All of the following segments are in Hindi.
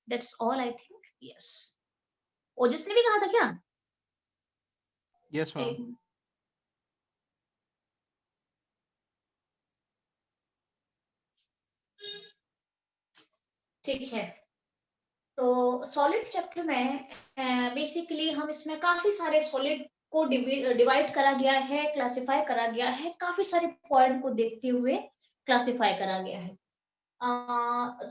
That's all I think. Yes, Ojas ने भी कहा था क्या? Yes ma'am. ठीक है, तो सॉलिड चैप्टर में बेसिकली हम इसमें काफी सारे सॉलिड को डिवाइड करा गया है, क्लासिफाई करा गया है, काफी सारे पॉइंट को देखते हुए क्लासिफाई करा गया है।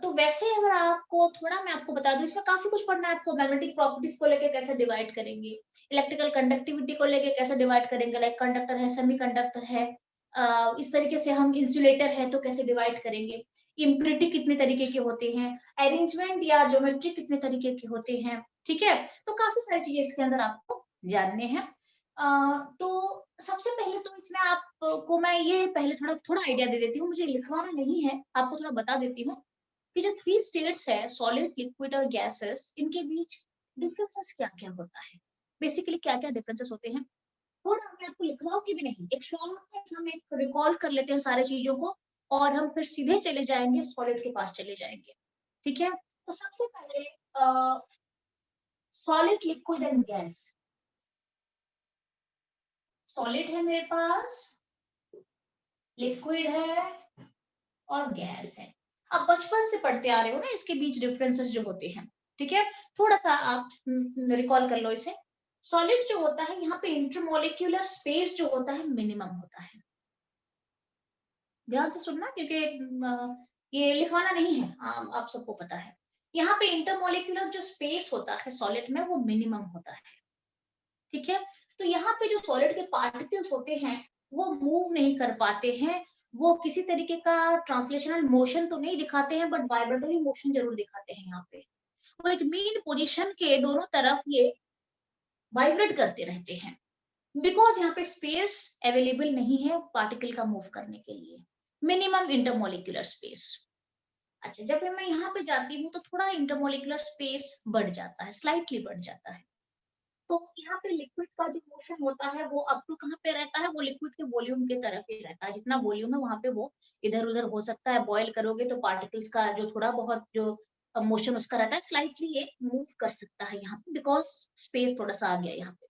तो वैसे अगर आपको थोड़ा मैं आपको बता दूं, इसमें काफी कुछ पढ़ना है आपको। मैग्नेटिक प्रॉपर्टीज को लेके कैसे डिवाइड करेंगे, इलेक्ट्रिकल कंडक्टिविटी को लेके कैसे डिवाइड करेंगे, लाइक कंडक्टर है, सेमीकंडक्टर है, इस तरीके से हम इंसुलेटर है तो कैसे डिवाइड करेंगे, इम्प्यूरिटी कितने तरीके के होते हैं, अरेंजमेंट या ज्योमेट्री कितने तरीके के होते हैं। ठीक है, तो काफी सारी चीजें इसके अंदर आपको जानने हैं। तो सबसे पहले तो इसमें आपको मैं ये पहले थोड़ा थोड़ा आइडिया दे देती हूँ, मुझे लिखवाना नहीं है, आपको थोड़ा बता देती हूँ कि जो 3 स्टेट्स है, सॉलिड, लिक्विड और गैसेस, इनके बीच डिफरेंसेस क्या क्या होता है, बेसिकली क्या क्या डिफरेंसेस होते हैं। थोड़ा मैं आपको लिखवाऊंगी भी नहीं, एक शॉर्ट में हम एक रिकॉल कर लेते हैं सारी चीजों को, और हम फिर सीधे चले जाएंगे सॉलिड के पास चले जाएंगे। ठीक है, तो सबसे पहले solid, liquid and gas. Solid है मेरे पास, लिक्विड है और गैस है। आप बचपन से पढ़ते आ रहे हो ना इसके बीच डिफरेंसेस जो होते हैं। ठीक है, थोड़ा सा आप रिकॉल कर लो इसे। सॉलिड जो होता है, यहाँ पे इंटरमोलिक्यूलर स्पेस जो होता है मिनिमम होता है। ध्यान से सुनना, क्योंकि ये लिखवाना नहीं है, आप सबको पता है। यहाँ पे इंटरमोलिक्यूलर जो स्पेस होता है सॉलिड में, वो मिनिमम होता है। ठीक है, तो यहाँ पे जो सॉलिड के पार्टिकल्स होते हैं वो मूव नहीं कर पाते हैं, वो किसी तरीके का ट्रांसलेशनल मोशन तो नहीं दिखाते हैं, बट वाइब्रेटरी मोशन जरूर दिखाते हैं। यहाँ पे वो एक मीन पोजीशन के दोनों तरफ ये वाइब्रेट करते रहते हैं, बिकॉज यहाँ पे स्पेस अवेलेबल नहीं है पार्टिकल का मूव करने के लिए, मिनिमम इंटरमोलिकुलर स्पेस। अच्छा, जब मैं यहाँ पे जाती हूँ तो थोड़ा इंटरमोलिकुलर स्पेस बढ़ जाता है, स्लाइटली बढ़ जाता है। तो यहाँ पे लिक्विड का जो मोशन होता है वो अप टू कहाँ पे रहता है, वो लिक्विड के वॉल्यूम के तरफ ही रहता है, जितना वॉल्यूम है वहां पे वो इधर उधर हो सकता है। बॉयल करोगे तो पार्टिकल्स का जो थोड़ा बहुत जो मोशन उसका रहता है, स्लाइटली ये मूव कर सकता है यहाँ पे, बिकॉज स्पेस थोड़ा सा आ गया यहाँ पे।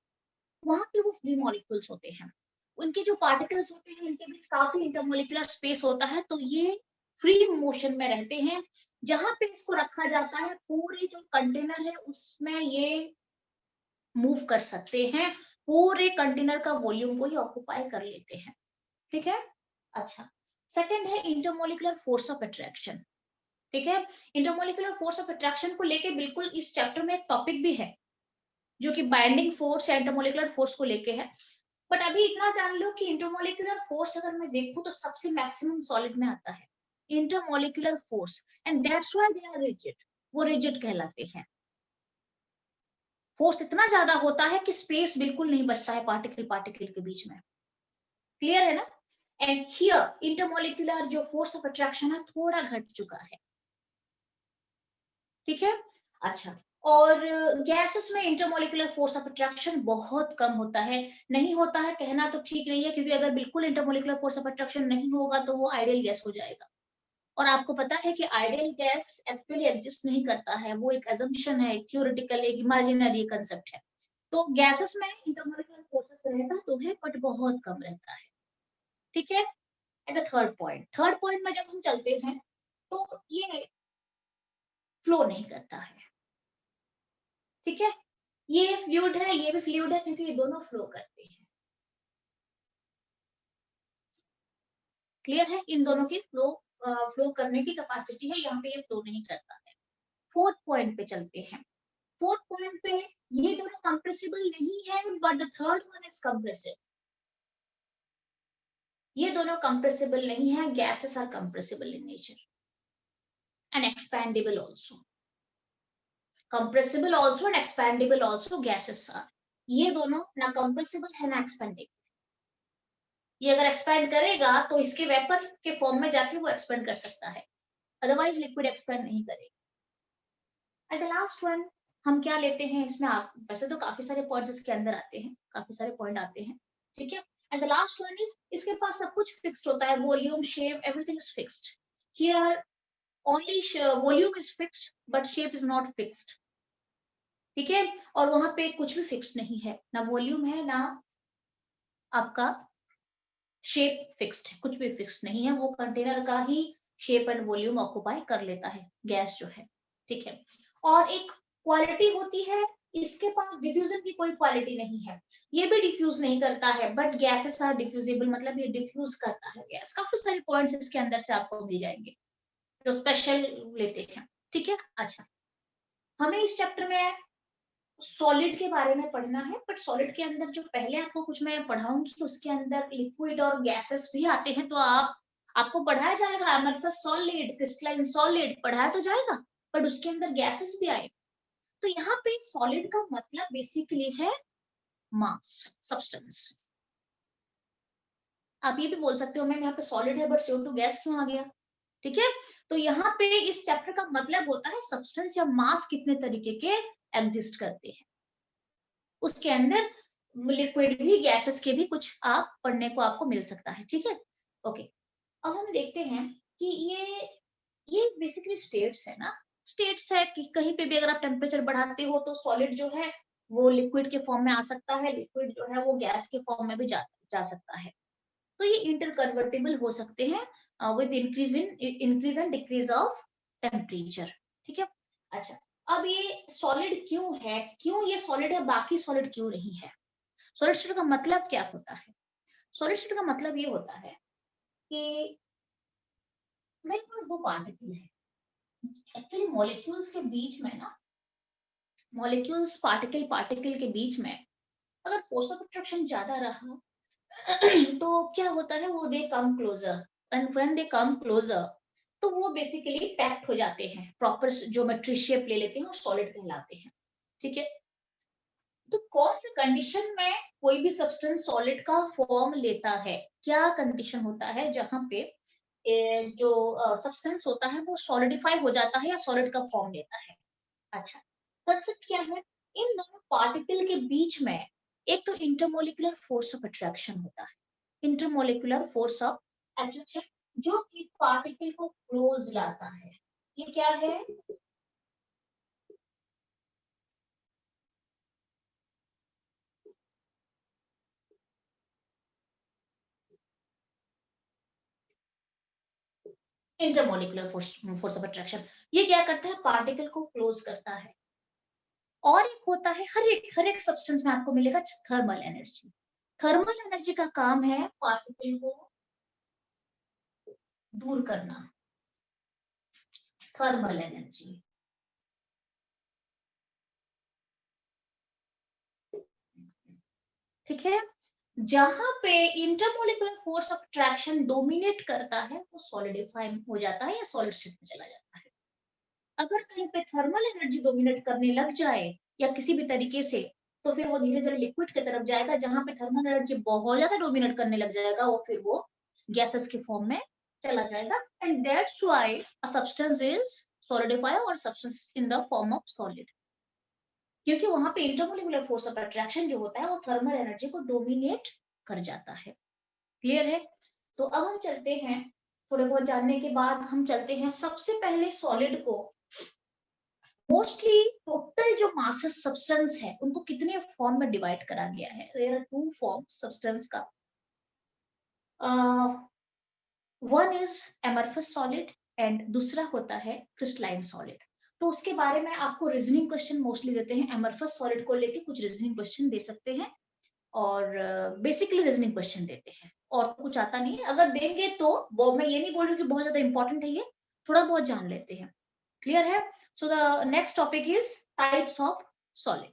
वहां पे वो फ्री मॉलिक्यूल्स होते हैं, उनके जो पार्टिकल्स होते हैं इनके बीच काफी इंटरमोलिकुलर स्पेस होता है, तो ये फ्री मोशन में रहते हैं। जहां पे इसको रखा जाता है, पूरे जो कंटेनर है उसमें ये मूव कर सकते हैं, पूरे कंटेनर का वॉल्यूम को ये ऑक्युपाई कर लेते हैं। ठीक है, अच्छा। सेकंड है इंटरमोलिकुलर फोर्स ऑफ अट्रैक्शन। ठीक है, इंटरमोलिकुलर फोर्स ऑफ अट्रैक्शन को लेके बिल्कुल इस चैप्टर में एक टॉपिक भी है, जो कि बाइंडिंग फोर्स या इंटरमोलिकुलर फोर्स को लेके है। बट अभी इतना जान लो कि इंटरमोलिकुलर फोर्स अगर मैं देखूं तो सबसे मैक्सिमम सॉलिड में आता है intermolecular force, and that's why they are rigid, वो रिजिड कहलाते हैं। फोर्स इतना ज्यादा होता है कि स्पेस बिल्कुल नहीं बचता है पार्टिकल पार्टिकल के बीच में। क्लियर है ना? एंड हियर इंटरमोलिकुलर जो फोर्स ऑफ अट्रैक्शन है थोड़ा घट चुका है। ठीक है, अच्छा। और गैसेस में इंटरमोलिकुलर फोर्स ऑफ अट्रैक्शन बहुत कम होता है। नहीं होता है कहना तो ठीक नहीं है, क्योंकि अगर बिल्कुल इंटरमोलिकुलर फोर्स ऑफ अट्रैक्शन नहीं होगा तो वो आइडियल गैस हो जाएगा। और आपको पता है कि आइडियल गैस एक्चुअली एग्जिस्ट नहीं करता है, वो एक अजम्पशन है, एक थ्योरेटिकल, एक इमेजिनरी कंसेप्ट है। तो गैसेस में इंटरमोलिकुलर फोर्सेस रहता तो है, बट बहुत कम रहता है। ठीक है, एट द थर्ड पॉइंट में जब हम चलते हैं तो ये फ्लो नहीं करता है। ठीक है, ये फ्लूइड है, ये भी फ्लूइड है, क्योंकि ये दोनों फ्लो करते हैं। क्लियर है, इन दोनों की फ्लो करने की कैपेसिटी है, यहाँ पे ये फ्लो नहीं करता है। फोर्थ पॉइंट पे चलते हैं। फोर्थ पॉइंट पे ये दोनों कंप्रेसिबल नहीं है, but the third one is compressive. ये दोनों कंप्रेसिबल नहीं है, gases are compressible in nature and expandable also. Compressible also and expandable also gases are. ये दोनों ना कंप्रेसिबल है ना एक्सपेंडेबल। ये अगर एक्सपेंड करेगा तो इसके वेपर के फॉर्म में जाके वो एक्सपेंड कर सकता है, अदरवाइज लिक्विड एक्सपेंड नहीं करेगा। एंड द लास्ट वन हम क्या लेते हैं इसमें, आप वैसे तो काफी सारे पॉइंट्स इसके अंदर आते हैं, काफी सारे पॉइंट आते हैं। ठीक है, and the last one is, इसके पास सब कुछ फिक्स्ड होता है, volume, shape, everything is fixed. Here only volume is fixed but shape is not fixed, ठीक है। और वहां पे कुछ भी फिक्स नहीं है, ना वॉल्यूम है ना आपका शेप फिक्स्ड है, कुछ भी फिक्स नहीं है, वो कंटेनर का ही शेप एंड वॉल्यूम ऑक्युपाई कर लेता है गैस जो है, ठीक है। और एक क्वालिटी होती है, इसके पास डिफ्यूजन की कोई क्वालिटी नहीं है, ये भी डिफ्यूज नहीं करता है, बट गैसेस आर डिफ्यूजिबल, मतलब ये डिफ्यूज करता है गैस। काफी सारे पॉइंट्स इसके अंदर से आपको मिल जाएंगे जो स्पेशल लेते हैं, ठीक है। अच्छा, हमें इस चैप्टर में सॉलिड के बारे में पढ़ना है, बट सॉलिड के अंदर जो पहले आपको कुछ मैं पढ़ाऊंगी उसके अंदर लिक्विड और गैसेस भी आते हैं, तो आपको पढ़ाया जाएगा अमरफस सॉलिड, क्रिस्टलाइन सॉलिड पढ़ाया तो जाएगा, बट उसके अंदर गैसेस भी आए। तो यहाँ पे सॉलिड का मतलब बेसिकली है मास, सब्सटेंस। आप ये भी बोल सकते हो मैम यहाँ पे सॉलिड है बट CO2 गैस क्यों आ गया, ठीक है। तो यहाँ पे इस चैप्टर का मतलब होता है सब्सटेंस या मास कितने तरीके के एग्जिस्ट करते हैं, उसके अंदर लिक्विड भी गैसेस के भी कुछ आप पढ़ने को आपको मिल सकता है, ठीक है। ओके, अब हम देखते हैं कि ये बेसिकली स्टेट्स है ना, स्टेट्स है कि कहीं पे भी अगर आप टेम्परेचर बढ़ाते हो तो सॉलिड जो है वो लिक्विड के फॉर्म में आ सकता है, लिक्विड जो है वो गैस के फॉर्म में भी जा सकता है। तो ये इंटरकन्वर्टेबल हो सकते हैं with increase and decrease of temperature, ठीक है। अच्छा, अब ये सॉलिड क्यों है, क्यों ये सॉलिड है, बाकी सॉलिड क्यों नहीं है। सॉलिड स्टेट का मतलब क्या होता है, सॉलिड स्टेट का मतलब ये होता है कि मेरे पास दो पार्टिकल है, एक्चुअली मॉलिक्यूल्स के बीच में ना, मॉलिक्यूल्स पार्टिकल पार्टिकल के बीच में अगर फोर्स ऑफ अट्रैक्शन ज्यादा रहा तो क्या होता है, वो they come closer, and when they come closer तो वो बेसिकली पैक्ट हो जाते हैं, प्रॉपर ज्योमेट्री शेप ले लेते हैं और सॉलिड कहलाते हैं, ठीक है। तो कौन सी कंडीशन में कोई भी सब्सटेंस सॉलिड का फॉर्म लेता है, क्या कंडीशन होता है जहां पे जो सब्सटेंस होता है वो सॉलिडिफाई हो जाता है या सॉलिड का फॉर्म लेता है। अच्छा, कंसेप्ट क्या है, इन दोनों पार्टिकल के बीच में एक तो इंटरमोलिकुलर फोर्स ऑफ अट्रैक्शन होता है, इंटरमोलिकुलर फोर्स ऑफ अट्रैक्शन जो कि पार्टिकल को क्लोज लाता है, ये क्या है, इंटरमोलिकुलर फोर्स ऑफ अट्रैक्शन। ये क्या करता है, पार्टिकल को क्लोज करता है। और एक होता है, हर एक सब्सटेंस में आपको मिलेगा थर्मल एनर्जी, थर्मल एनर्जी का काम है पार्टिकल को दूर करना, थर्मल एनर्जी, ठीक है। जहां पे intermolecular force of attraction dominate करता है वो सॉलिडिफाई हो जाता है या सॉलिड स्टेट में चला जाता है। अगर कहीं पे थर्मल एनर्जी डोमिनेट करने लग जाए या किसी भी तरीके से, तो फिर वो धीरे धीरे लिक्विड की तरफ जाएगा, जहां पे थर्मल एनर्जी बहुत ज्यादा डोमिनेट करने लग जाएगा वो फिर वो गैसेस के फॉर्म में चला जाएगा, and that's why a substance is solidify और substance in the form of solid, क्योंकि वहां पे इंटरमोलिकुलर फोर्स ऑफ अट्रैक्शन जो होता है वो थर्मल एनर्जी को डोमिनेट कर जाता है। क्लियर है। तो अब हम चलते हैं, थोड़े बहुत जानने के बाद हम चलते हैं सबसे पहले सॉलिड को, मोस्टली टोटल जो मासेस सब्सटेंस है उनको कितने फॉर्म में डिवाइड करा गया है, there are two form substance का, one is amorphous solid and दूसरा होता है क्रिस्टलाइन सॉलिड। तो उसके बारे में आपको रीजनिंग क्वेश्चन मोस्टली देते हैं, एमरफस सॉलिड को लेके कुछ रीजनिंग क्वेश्चन दे सकते हैं और बेसिकली रीजनिंग क्वेश्चन देते हैं, और तो कुछ आता नहीं है, अगर देंगे तो वो मैं ये नहीं बोल रही कि बहुत ज्यादा इंपॉर्टेंट है, ये थोड़ा बहुत जान लेते हैं। क्लियर है। So the next topic is types of solid.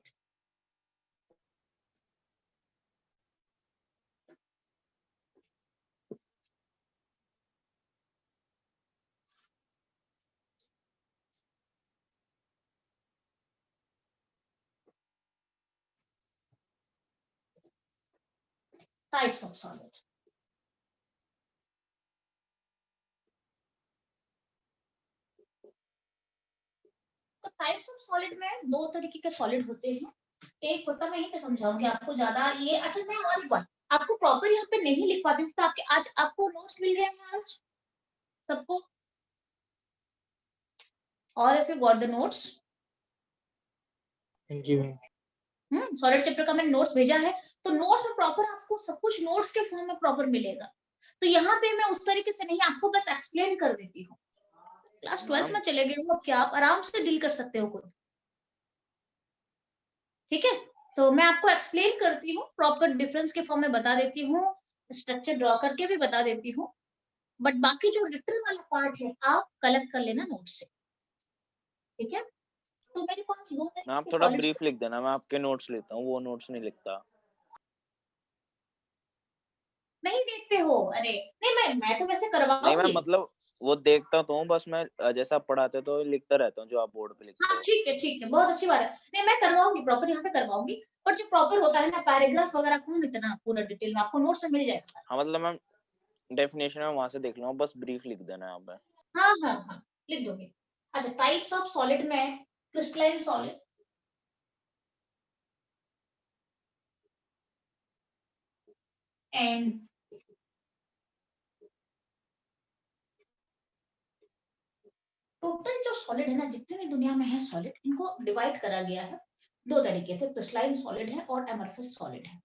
Types of solid, तो टाइप्स ऑफ सॉलिड में दो तरीके के सॉलिड होते हैं, एक होता, मैं यही पे समझाऊंगी आपको ज्यादा ये। अच्छा, मैं और एक बात आपको प्रॉपर यहाँ पे नहीं लिखवा दूंगी, तो आपके आज आपको नोट्स मिल गए हैं आज सबको, और if you got the notes, जी मैम। सॉलिड चैप्टर का मैंने नोट्स भेजा है, तो नोट्स में प्रॉपर आपको सब कुछ नोट्स के फॉर्म में प्रॉपर मिलेगा। तो यहाँ पे मैं उस तरीके से नहीं, आपको बस एक्सप्लेन कर देती हूँ। क्लास 12th में चले गए हो, अब क्या आप आराम से डील कर सकते हो खुद, ठीक है। तो मैं आपको एक्सप्लेन करती हूँ, प्रॉपर डिफरेंस के फॉर्म में बता देती हूँ, स्ट्रक्चर ड्रॉ करके भी बता देती हूँ, बट बाकी जो रिटन वाला पार्ट है आप कलेक्ट कर लेना नोट से, ठीक है। तो मेरे पास दो तरीके आप के थोड़ा सॉलिड्स ब्रीफ लिख देना, मैं आपके नोट्स लेता हूँ, वो नोट्स नहीं लिखता। नहीं देखते हो, अरे नहीं, मैं तो वैसे नहीं करवाऊंगी। मैं मतलब वो देखता तो हूँ, बस मैं जैसा आप पढ़ाते तो लिखता रहता हूँ जो आप बोर्ड पे लिखते हाँ हो। ठीक है, बहुत अच्छी बात है। नहीं मैं करवाऊंगी, प्रॉपर यहाँ पे करवाऊंगी, पर जो प्रॉपर होता है ना पैराग्राफ वगैरह, कौन इतना पूरा डिटेल में, आपको नोट्स में मिल जाएगा सर। हाँ मतलब मैं डेफिनेशन में वहां से देख लूंगा, बस ब्रीफ लिख देना है यहाँ पे। हाँ लिख दोगे। अच्छा, टाइप्स ऑफ सॉलिड में क्रिस्टलाइन सॉलिड, एंड टोटल जो सॉलिड है ना, जितने भी दुनिया में है सॉलिड, इनको डिवाइड करा गया है दो तरीके से, क्रिस्टलाइन सॉलिड है और एमरफस सॉलिड है।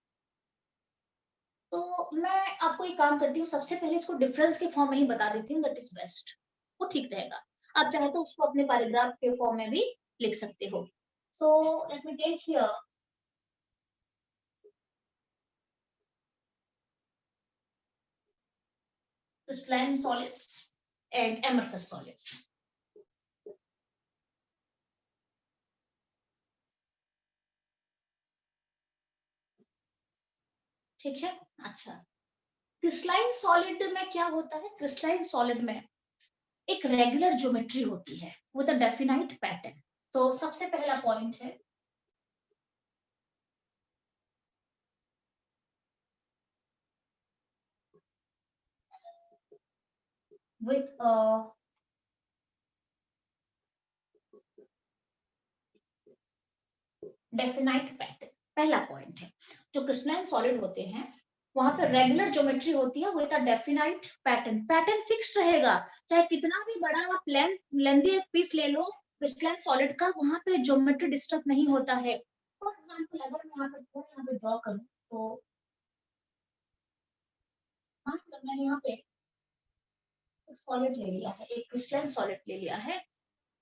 तो मैं आपको एक काम करती हूँ, सबसे पहले इसको डिफरेंस के फॉर्म में ही बता देती हूँ, दैट इज बेस्ट, वो ठीक रहेगा। आप चाहे तो उसको अपने पैराग्राफ के फॉर्म में भी लिख सकते हो। So let me take here crystalline solids and amorphous solids. ठीक है। अच्छा, क्रिस्टलाइन सॉलिड में क्या होता है, क्रिस्टलाइन सॉलिड में एक रेगुलर ज्योमेट्री होती है विद अ डेफिनाइट पैटर्न। तो सबसे पहला पॉइंट है विद अ डेफिनाइट पैटर्न, पहला पॉइंट है। जो क्रिस्टलाइन सॉलिड होते हैं वहां पे रेगुलर ज्योमेट्री होती है with a definite pattern, pattern fixed रहेगा, चाहे कितना भी बड़ा आप लेंथी एक पीस ले लो क्रिस्टलाइन सॉलिड का, वहां पे ज्योमेट्री डिस्टर्ब नहीं होता है। फॉर एग्जांपल अगर मैं यहाँ पे ड्रॉ करूँ तो हाँ, तो मैंने यहाँ पे एक सॉलिड ले लिया है, एक क्रिस्टलाइन सॉलिड ले लिया है,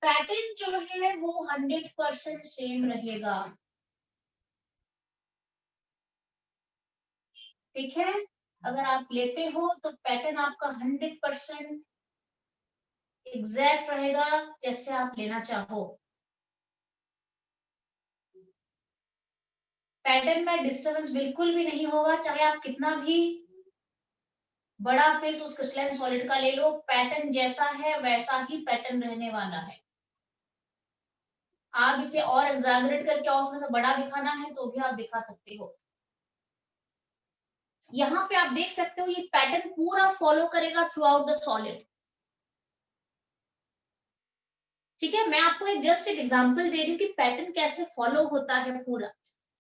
पैटर्न जो है वो 100% सेम रहेगा, ठीक है। अगर आप लेते हो तो पैटर्न आपका 100% एग्जैक्ट रहेगा, जैसे आप लेना चाहो। पैटर्न में डिस्टर्बेंस बिल्कुल भी नहीं होगा, चाहे आप कितना भी बड़ा फेस उस क्रिस्टलाइन सॉलिड का ले लो, पैटर्न जैसा है वैसा ही पैटर्न रहने वाला है। आप इसे और एग्जैगरेट करके और थोड़ा सा बड़ा दिखाना है तो भी आप दिखा सकते हो। यहाँ पे आप देख सकते हो ये पैटर्न पूरा फॉलो करेगा थ्रू आउट द सॉलिड, ठीक है। मैं आपको एक जस्ट एक एग्जांपल दे रही हूँ कि पैटर्न कैसे फॉलो होता है पूरा।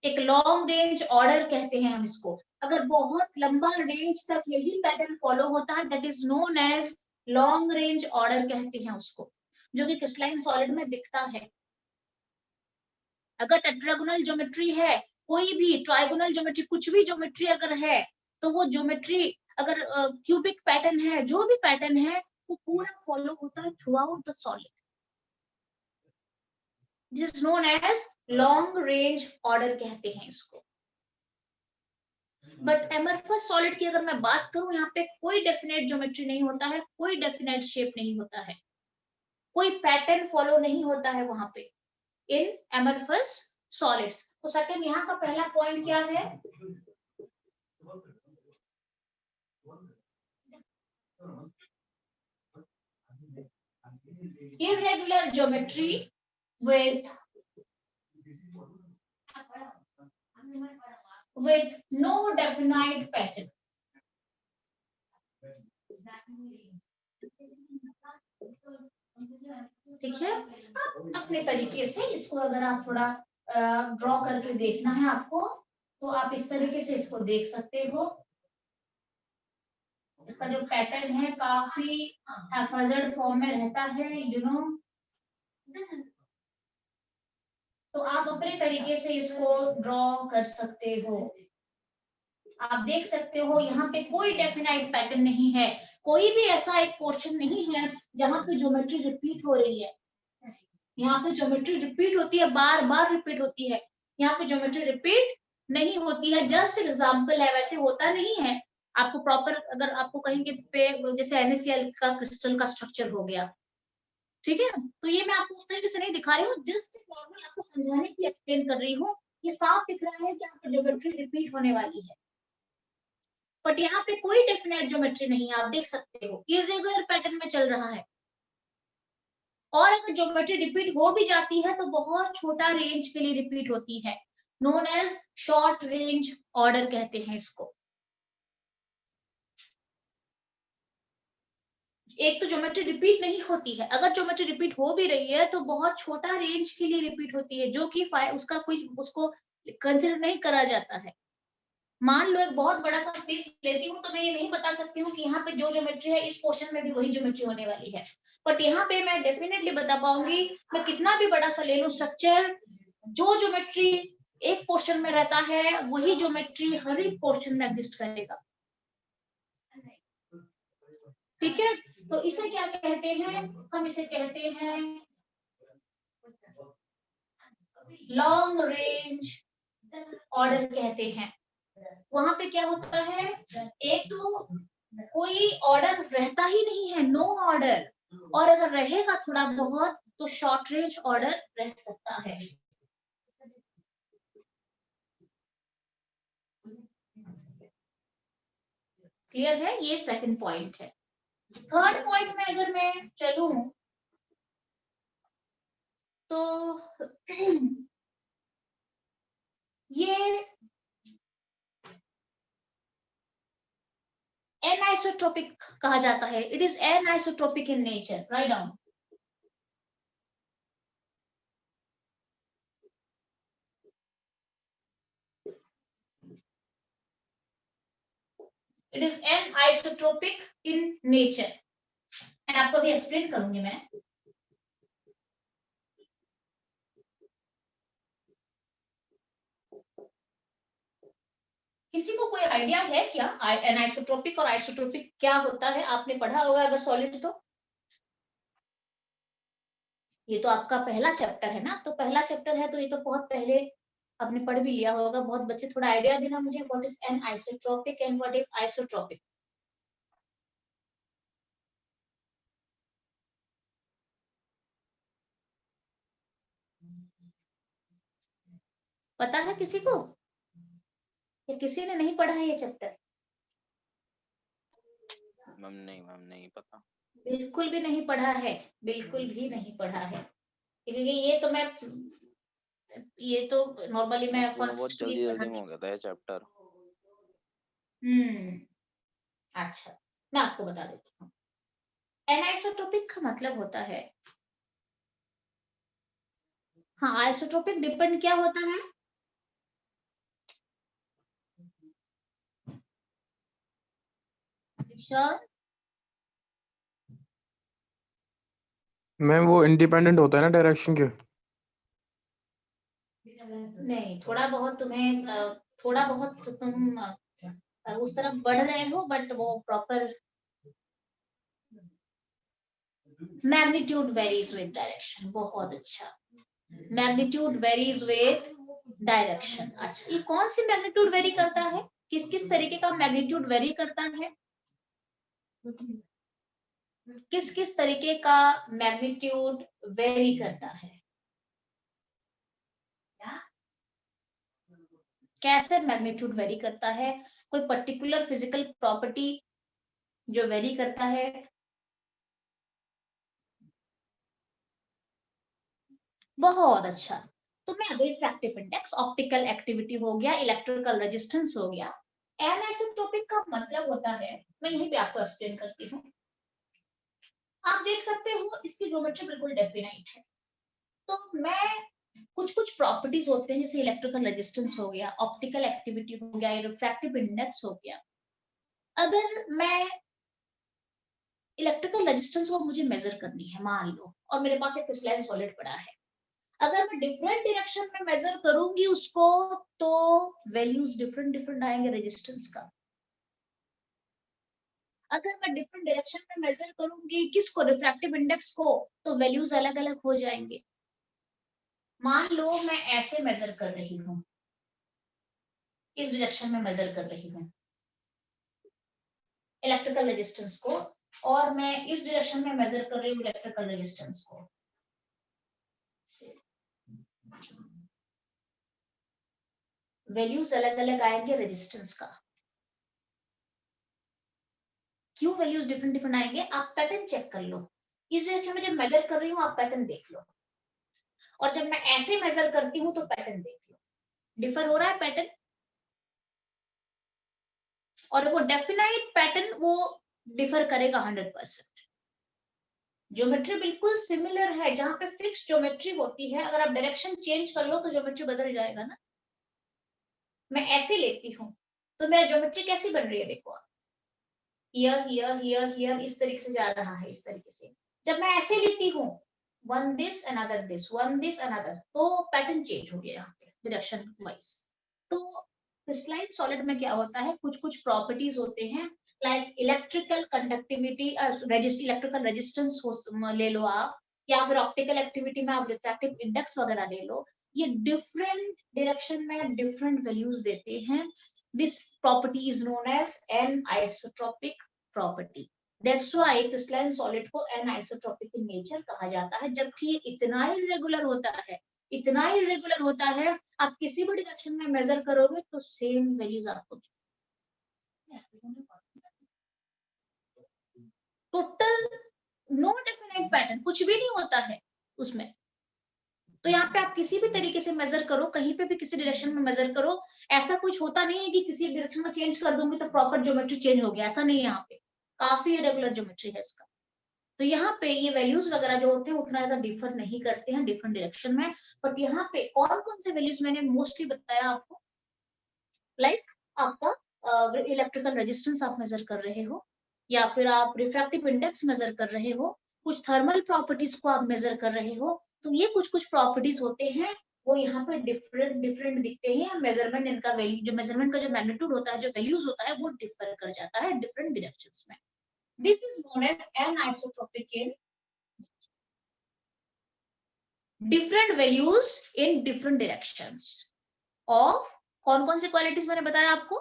एक लॉन्ग रेंज ऑर्डर कहते हैं हम इसको, अगर बहुत लंबा रेंज तक यही पैटर्न फॉलो होता है that is known as long range order कहते हैं उसको, जो कि क्रिस्टलाइन सॉलिड में दिखता है। अगर टेट्रागोनल ज्योमेट्री है, कोई भी ट्राइगोनल ज्योमेट्री, कुछ भी ज्योमेट्री अगर है, तो वो ज्योमेट्री अगर क्यूबिक पैटर्न है, जो भी पैटर्न है वो पूरा फॉलो होता है throughout the solid, this is known as long range order कहते हैं इसको। बट एमरफस सॉलिड की अगर मैं बात करूं, यहाँ पे कोई डेफिनेट ज्योमेट्री नहीं होता है, कोई डेफिनेट शेप नहीं होता है, कोई पैटर्न फॉलो नहीं होता है वहां पे इन एमरफस सॉलिड्स। तो सेकंड यहाँ का पहला पॉइंट क्या है, irregular geometry with no definite pattern, ठीक है। आप अपने तरीके से इसको अगर आप थोड़ा ड्रॉ करके देखना है आपको, तो आप इस तरीके से इसको देख सकते हो। इसका जो पैटर्न है काफी हैफाजर्ड फॉर्म में रहता है, यू नो, तो आप अपने तरीके से इसको ड्रॉ कर सकते हो। आप देख सकते हो यहाँ पे कोई डेफिनाइट पैटर्न नहीं है, कोई भी ऐसा एक पोर्शन नहीं है जहां पे ज्योमेट्री रिपीट हो रही है। यहाँ पे ज्योमेट्री रिपीट होती है, बार बार रिपीट होती है। यहाँ पे ज्योमेट्री रिपीट नहीं होती है, जस्ट एग्जाम्पल है, वैसे होता नहीं है। आपको प्रॉपर अगर आपको कहेंगे पे जैसे NaCl का क्रिस्टल का स्ट्रक्चर हो गया, ठीक है, तो ये मैं आपको उस तरीके से नहीं दिखा रही हूँ, जस्ट नॉर्मल आपको समझाने के लिए एक्सप्लेन कर रही हूँ। ये साफ दिख रहा है कि यहाँ पर ज्योमेट्री रिपीट होने वाली है, बट यहाँ पे कोई डेफिनेट ज्योमेट्री नहीं है। आप देख सकते हो इरेगुलर पैटर्न में चल रहा है, और अगर ज्योमेट्री रिपीट हो भी जाती है तो बहुत छोटा रेंज के लिए रिपीट होती है, known as short range order कहते हैं इसको। एक तो ज्योमेट्री रिपीट नहीं होती है, अगर ज्योमेट्री रिपीट हो भी रही है तो बहुत छोटा रेंज के लिए रिपीट होती है, जो कि उसका कोई उसको कंसिडर नहीं करा जाता है। मान लो एक बहुत बड़ा सा स्पेस लेती हूँ तो मैं ये नहीं बता सकती हूँ कि यहाँ पे जो ज्योमेट्री है इस पोर्शन में भी वही ज्योमेट्री होने वाली है, बट यहाँ पे मैं डेफिनेटली बता पाऊंगी, मैं कितना भी बड़ा सा ले लूं स्ट्रक्चर, जो ज्योमेट्री एक पोर्शन में रहता है वही ज्योमेट्री हर एक पोर्शन में एग्जिस्ट करेगा। ठीक है, तो इसे क्या कहते हैं, हम इसे कहते हैं लॉन्ग रेंज ऑर्डर कहते हैं। वहां पे क्या होता है, एक तो कोई ऑर्डर रहता ही नहीं है, नो ऑर्डर, और अगर रहेगा थोड़ा बहुत तो शॉर्ट रेंज ऑर्डर रह सकता है। क्लियर है, ये सेकंड पॉइंट है। थर्ड पॉइंट में अगर मैं चलूं तो ये एनाइसोट्रोपिक कहा जाता है, it is anisotropic in nature, write down. It is anisotropic in nature, and आपको भी एक्सप्लेन करूंगी मैं। किसी को कोई आइडिया है क्या एनाइसोट्रोपिक और आइसोट्रोपिक क्या होता है? आपने पढ़ा होगा अगर सॉलिड तो। ये तो आपका पहला चैप्टर है ना, तो पहला चैप्टर है तो ये तो बहुत पहले आपने पढ़ भी लिया होगा। बहुत बच्चे थोड़ा आइडिया देना मुझे, what is an isotropic and what is isotropic. पता है किसी को, या किसी ने नहीं पढ़ा है ये चैप्टर? मैम नहीं पता। बिल्कुल भी नहीं पढ़ा है, बिल्कुल भी नहीं पढ़ा है, क्योंकि ये तो नॉर्मली मैं बहुत फर्स्ट जल्दी में हो गया था ये चैप्टर। अच्छा, मैं आपको बता देती हूँ। एनाइसोट्रोपिक का मतलब होता है, हाँ, आइसोट्रोपिक डिपेंड क्या होता है, मैम वो इंडिपेंडेंट होता है ना डायरेक्शन के? नहीं, थोड़ा बहुत तुम्हें थोड़ा बहुत तुम उस तरफ बढ़ रहे हो, बट वो proper magnitude varies with direction. बहुत अच्छा, मैग्नीट्यूड वेरीज विद डायरेक्शन। अच्छा, ये कौन सी मैग्नीट्यूड वेरी करता है, किस किस तरीके का मैग्नीट्यूड वेरी करता है, किस किस तरीके का मैग्नीट्यूड वेरी करता है, कैसे मैग्नीट्यूड वेरी करता है, कोई पर्टिकुलर फिजिकल प्रॉपर्टी जो वेरी करता है? बहुत अच्छा, तो मैं अगर रिफ्रैक्टिव इंडेक्स, ऑप्टिकल एक्टिविटी हो गया, इलेक्ट्रिकल रेजिस्टेंस हो गया, एनिसोट्रोपिक का मतलब होता है, मैं यहीं पे आपको एक्सप्लेन करती हूँ। आप देख सकते हो इसकी ज्योमेट्री बिल्कुल डेफिनाइट है, तो मैं कुछ कुछ प्रॉपर्टीज होते हैं जैसे इलेक्ट्रिकल रेजिस्टेंस हो गया, ऑप्टिकल एक्टिविटी हो गया, रिफ्रैक्टिव इंडेक्स हो गया। अगर मैं इलेक्ट्रिकल रेजिस्टेंस को मुझे मेजर करनी है मान लो, और मेरे पास एक क्रिस्टलाइन सॉलिड पड़ा है। अगर मैं डिफरेंट डायरेक्शन में मेजर करूंगी उसको तो वैल्यूज डिफरेंट डिफरेंट आएंगे रेजिस्टेंस का। अगर मैं डिफरेंट डायरेक्शन में मेजर करूंगी किसको, रिफ्रैक्टिव इंडेक्स को, तो वैल्यूज अलग अलग हो जाएंगे। मान लो मैं ऐसे मेजर कर रही हूँ, इस डायरेक्शन में मेजर कर रही हूँ इलेक्ट्रिकल रेजिस्टेंस को, और मैं इस डायरेक्शन में मेजर कर रही हूँ इलेक्ट्रिकल रेजिस्टेंस को। वैल्यूज अलग अलग आएंगे रेजिस्टेंस का। क्यों वैल्यूज डिफरेंट डिफरेंट आएंगे? आप पैटर्न चेक कर लो। इस डायरेक्शन में जब मेजर कर रही हूँ आप पैटर्न देख लो, और जब मैं ऐसे मेजर करती हूँ तो पैटर्न देख लो। डिफर हो रहा है पैटर्न, और वो डेफिनाइट पैटर्न वो डिफर करेगा 100%। ज्योमेट्री बिल्कुल सिमिलर है, जहां पे फिक्स ज्योमेट्री होती है, अगर आप डायरेक्शन चेंज कर लो तो ज्योमेट्री बदल जाएगा ना। मैं ऐसे लेती हूँ तो मेरा ज्योमेट्री कैसी बन रही है, देखो आप, हियर हियर हियर हियर इस तरीके से जा रहा है, इस तरीके से। जब मैं ऐसे लेती हूँ one this another this, one this another, तो पैटर्न चेंज हो गया यहाँ पे डायरेक्शन वाइज। तो क्रिस्टलाइन सॉलिड में क्या होता है, कुछ कुछ प्रॉपर्टीज होते हैं, like electrical conductivity, electrical resistance ले लो आप, या फिर ऑप्टिकल एक्टिविटी में आप रिफ्रैक्टिव इंडेक्स वगैरह ले लो। ये डिफरेंट डायरेक्शन में डिफरेंट वैल्यूज देते हैं। This property is known as anisotropic property. That's why crystalline solid को एनआइसोट्रोपिक इन नेचर कहा जाता है, जबकि ये इतना इरेगुलर होता है, इतना इरेगुलर होता है, आप किसी भी डायरेक्शन में मेजर करोगे तो सेम वैल्यूज आपको टोटल नो डेफिनेट पैटर्न, कुछ भी नहीं होता है उसमें। तो यहाँ पे आप किसी भी तरीके से मेजर करो, कहीं पे भी किसी डायरेक्शन में मेजर करो, ऐसा कुछ होता नहीं है कि किसी डायरेक्शन में चेंज कर दूंगी तो प्रॉपर ज्योमेट्री चेंज हो गया, ऐसा नहीं है। यहाँ पे काफी इरेगुलर ज्योमेट्री है इसका। तो यहाँ पे ये वैल्यूज वगैरह जो होते हैं उतना ज्यादा डिफर नहीं करते हैं डिफरेंट डायरेक्शन में। बट यहाँ पे कौन कौन से वैल्यूज मैंने मोस्टली बताया आपको, लाइक आपका इलेक्ट्रिकल रेजिस्टेंस आप मेजर कर रहे हो, या फिर आप रिफ्रैक्टिव इंडेक्स मेजर कर रहे हो, कुछ थर्मल प्रॉपर्टीज को आप मेजर कर रहे हो। तो ये कुछ कुछ प्रॉपर्टीज होते हैं, वो यहाँ पे डिफरेंट डिफरेंट दिखते हैं। मेजरमेंट इनका वैल्यू, जो मेजरमेंट का जो मैग्नीट्यूड होता है, जो वैल्यूज होता है, वो डिफर कर जाता है डिफरेंट डायरेक्शंस में। This is known as anisotropic in different values in different directions of कौन कौन सी क्वालिटीज मैंने बताया आपको,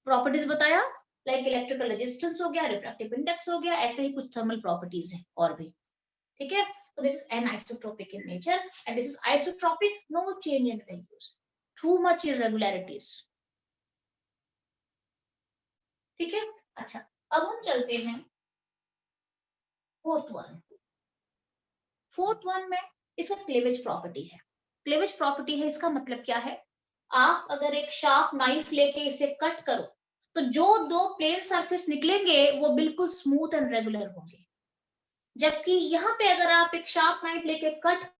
प्रॉपर्टीज बताया, लाइक इलेक्ट्रिकल रेजिस्टेंस हो गया, रिफ्रैक्टिव इंडेक्स हो गया, ऐसे ही कुछ थर्मल प्रॉपर्टीज हैं और भी। ठीक है, तो this is anisotropic in nature and this is isotropic, no change in values, too much irregularities. ठीक है, अच्छा अब हम चलते हैं फोर्थ वन। फोर्थ वन में इसका क्लीवेज प्रॉपर्टी है। क्लीवेज प्रॉपर्टी है, इसका मतलब क्या है, आप अगर एक शार्प नाइफ लेके इसे कट करो तो जो दो प्लेन सरफेस निकलेंगे वो बिल्कुल स्मूथ एंड रेगुलर होंगे। जबकि यहाँ पे अगर आप एक शार्प नाइफ लेके कट